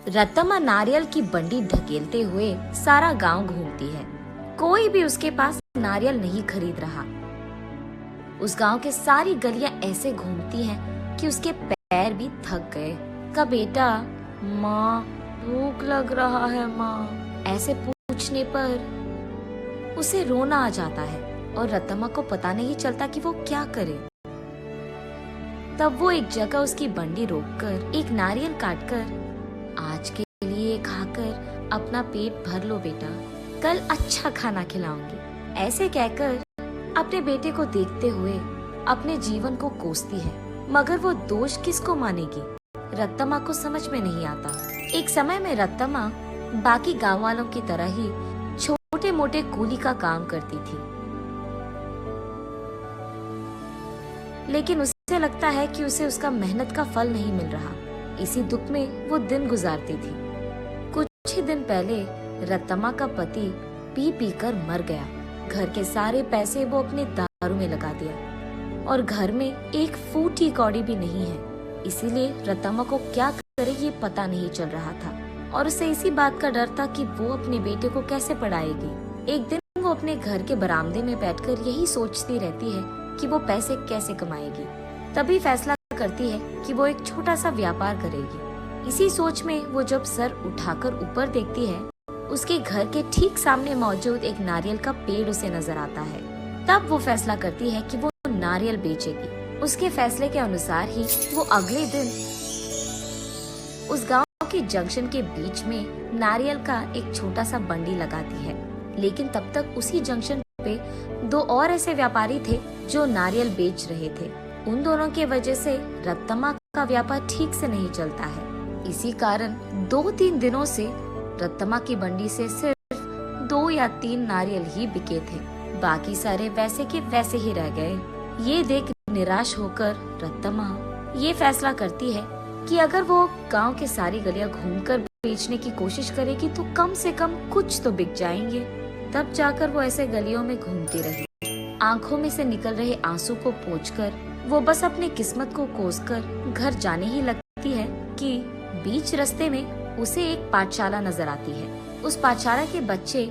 रत्तम्मा नारियल की बंडी ढकेलते हुए सारा गांव घूमती है। कोई भी उसके पास नारियल नहीं खरीद रहा। उस गांव के सारी गलियां ऐसे घूमती हैं कि उसके पैर भी थक गए। का बेटा, माँ भूख लग रहा है माँ, ऐसे पूछने पर उसे रोना आ जाता है और रत्तम्मा को पता नहीं चलता कि वो क्या करे। तब वो एक जगह उसकी बंडी रोककर एक नारियल काटकर, आज के लिए खाकर अपना पेट भर लो बेटा, कल अच्छा खाना खिलाऊंगी, ऐसे कहकर अपने बेटे को देखते हुए अपने जीवन को कोसती है। मगर वो दोष किसको मानेगी? रत्तम्मा को समझ में नहीं आता। एक समय में रत्तम्मा बाकी गांव वालों की तरह ही छोटे मोटे कूली का काम करती थी, लेकिन उसे लगता है कि उसे उसका मेहनत का फल नहीं मिल रहा। इसी दुख में वो दिन गुजारती थी। कुछ ही दिन पहले रत्तम्मा का पति पी पी कर मर गया। घर के सारे पैसे वो अपने दारू में लगा दिया और घर में एक फूटी कौड़ी भी नहीं है। इसीलिए रत्तम्मा को क्या करे ये पता नहीं चल रहा था और उसे इसी बात का डर था कि वो अपने बेटे को कैसे पढ़ाएगी। एक दिन वो अपने घर के बरामदे में बैठकर यही सोचती रहती है कि वो पैसे कैसे कमाएगी। तभी फैसला करती है कि वो एक छोटा सा व्यापार करेगी। इसी सोच में वो जब सर उठाकर ऊपर देखती है, उसके घर के ठीक सामने मौजूद एक नारियल का पेड़ उसे नजर आता है। तब वो फैसला करती है कि वो नारियल बेचेगी। उसके फैसले के अनुसार ही वो अगले दिन उस गांव के जंक्शन के बीच में नारियल का एक छोटा सा बंडी लगाती है। लेकिन तब तक उसी जंक्शन पे दो और ऐसे व्यापारी थे जो नारियल बेच रहे थे। उन दोनों की वजह से रत्तम्मा का व्यापार ठीक से नहीं चलता है। इसी कारण 2-3 दिनों से रत्तम्मा की बंडी से सिर्फ 2 या 3 नारियल ही बिके थे। बाकी सारे वैसे के वैसे ही रह गए। ये देख निराश होकर रत्तम्मा ये फैसला करती है कि अगर वो गांव के सारी गलियां घूमकर बेचने की कोशिश करेगी तो कम से कम कुछ तो बिक जाएंगे। तब जाकर वो ऐसे गलियों में घूमती रही। आंखों में से निकल रहे आंसू को पोंछकर वो बस अपनी किस्मत को कोसकर घर जाने ही लगती है कि बीच रास्ते में उसे एक पाठशाला नजर आती है। उस पाठशाला के बच्चे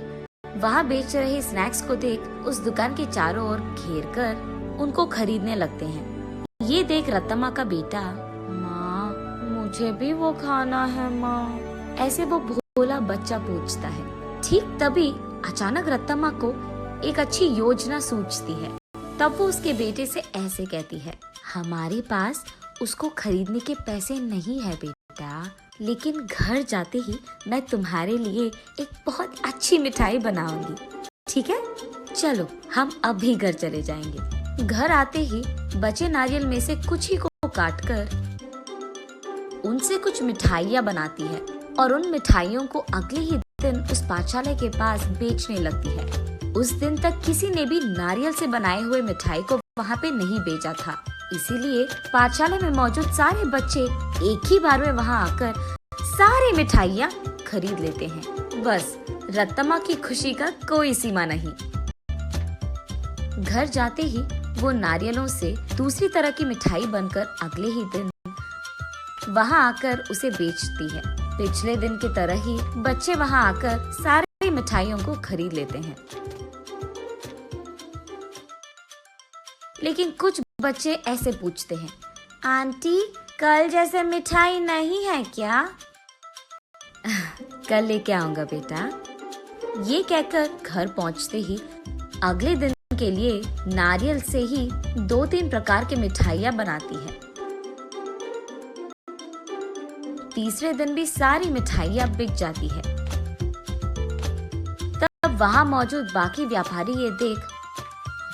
वहाँ बेच रहे स्नैक्स को देख उस दुकान के चारों ओर घेर कर उनको खरीदने लगते हैं। ये देख रत्तम्मा का बेटा, माँ मुझे भी वो खाना है माँ, ऐसे वो भोला बच्चा पूछता है। ठीक तभी अचानक रत्तम्मा को एक अच्छी योजना सूझती है। तब वो उसके बेटे से ऐसे कहती है, हमारे पास उसको खरीदने के पैसे नहीं है बेटा, लेकिन घर जाते ही मैं तुम्हारे लिए एक बहुत अच्छी मिठाई बनाऊंगी, ठीक है? चलो हम अभी घर चले जाएंगे। घर आते ही बचे नारियल में से कुछ ही को काटकर उनसे कुछ मिठाइयाँ बनाती है और उन मिठाइयों को अगले ही दिन उस पाठशाला के पास बेचने लगती है। उस दिन तक किसी ने भी नारियल से बनाए हुए मिठाई को वहाँ पे नहीं बेचा था। इसीलिए पाठशाला में मौजूद सारे बच्चे एक ही बार में वहाँ आकर सारी मिठाइयाँ खरीद लेते हैं। बस रत्तम्मा की खुशी का कोई सीमा नहीं। घर जाते ही वो नारियलों से दूसरी तरह की मिठाई बनकर अगले ही दिन वहाँ आकर उसे बेचती है। पिछले दिन की तरह ही बच्चे वहाँ आकर सारी मिठाइयों को खरीद लेते हैं। लेकिन कुछ बच्चे ऐसे पूछते हैं, आंटी कल जैसे मिठाई नहीं है क्या? कल लेके आऊंगा बेटा। ये कहकर घर पहुंचते ही अगले दिन के लिए नारियल से ही 2-3 प्रकार की मिठाइयाँ बनाती है। तीसरे दिन भी सारी मिठाइयाँ बिक जाती है। तब वहाँ मौजूद बाकी व्यापारी ये देख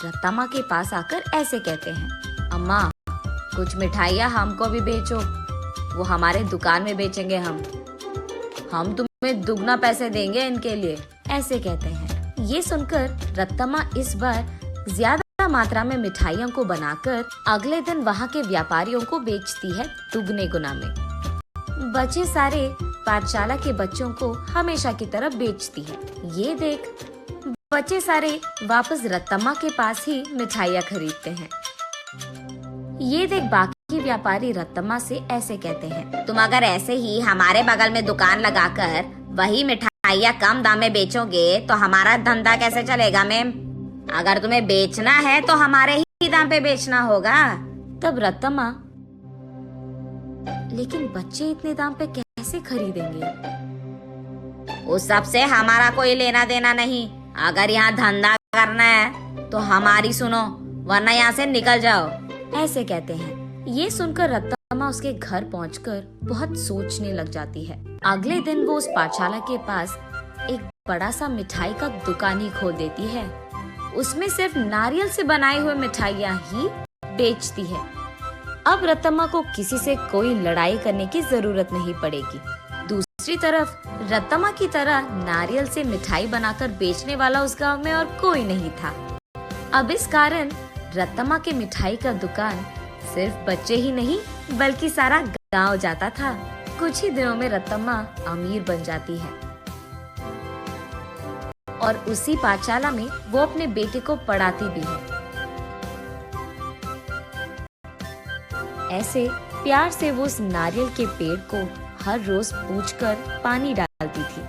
रत्तम्मा के पास आकर ऐसे कहते हैं, अम्मा कुछ मिठाइयाँ हमको भी बेचो, वो हमारे दुकान में बेचेंगे हम तुम्हें दुगना पैसे देंगे इनके लिए, ऐसे कहते हैं। ये सुनकर रत्तम्मा इस बार ज्यादा मात्रा में मिठाइयों को बनाकर अगले दिन वहाँ के व्यापारियों को बेचती है दुगने गुना में। बचे सारे पाठशाला के बच्चों को हमेशा की तरह बेचती है। ये देख बच्चे सारे वापस रत्तम्मा के पास ही मिठाइयाँ खरीदते हैं। ये देख बाकी व्यापारी रत्तम्मा से ऐसे कहते हैं। तुम अगर ऐसे ही हमारे बगल में दुकान लगाकर वही मिठाइयाँ कम दाम में बेचोगे तो हमारा धंधा कैसे चलेगा मैम? अगर तुम्हें बेचना है तो हमारे ही दाम पे बेचना होगा। तब रत्तम्मा, लेकिन बच्चे इतने दाम पे कैसे खरीदेंगे? उस सब से हमारा कोई लेना देना नहीं। अगर यहाँ धंधा करना है तो हमारी सुनो, वरना यहाँ से निकल जाओ। ऐसे कहते हैं। ये सुनकर रत्तम्मा उसके घर पहुंचकर बहुत सोचने लग जाती है। अगले दिन वो उस पाठशाला के पास एक बड़ा सा मिठाई का दुकान ही खोल देती है। उसमें सिर्फ नारियल से बनाई हुई मिठाइयाँ ही बेचती है। अब रत्तम्मा को किसी से कोई लड़ाई करने की जरूरत नहीं पड़ेगी। दूसरी तरफ रत्तम्मा की तरह नारियल से मिठाई बनाकर बेचने वाला उस गांव में और कोई नहीं था। अब इस कारण रत्तम्मा के मिठाई का दुकान सिर्फ बच्चे ही नहीं बल्कि सारा गांव जाता था। कुछ ही दिनों में रत्तम्मा अमीर बन जाती है और उसी पाठशाला में वो अपने बेटे को पढ़ाती भी है। ऐसे प्यार से वो उस नारियल के पेड़ को हर रोज पूछकर पानी डालती थी।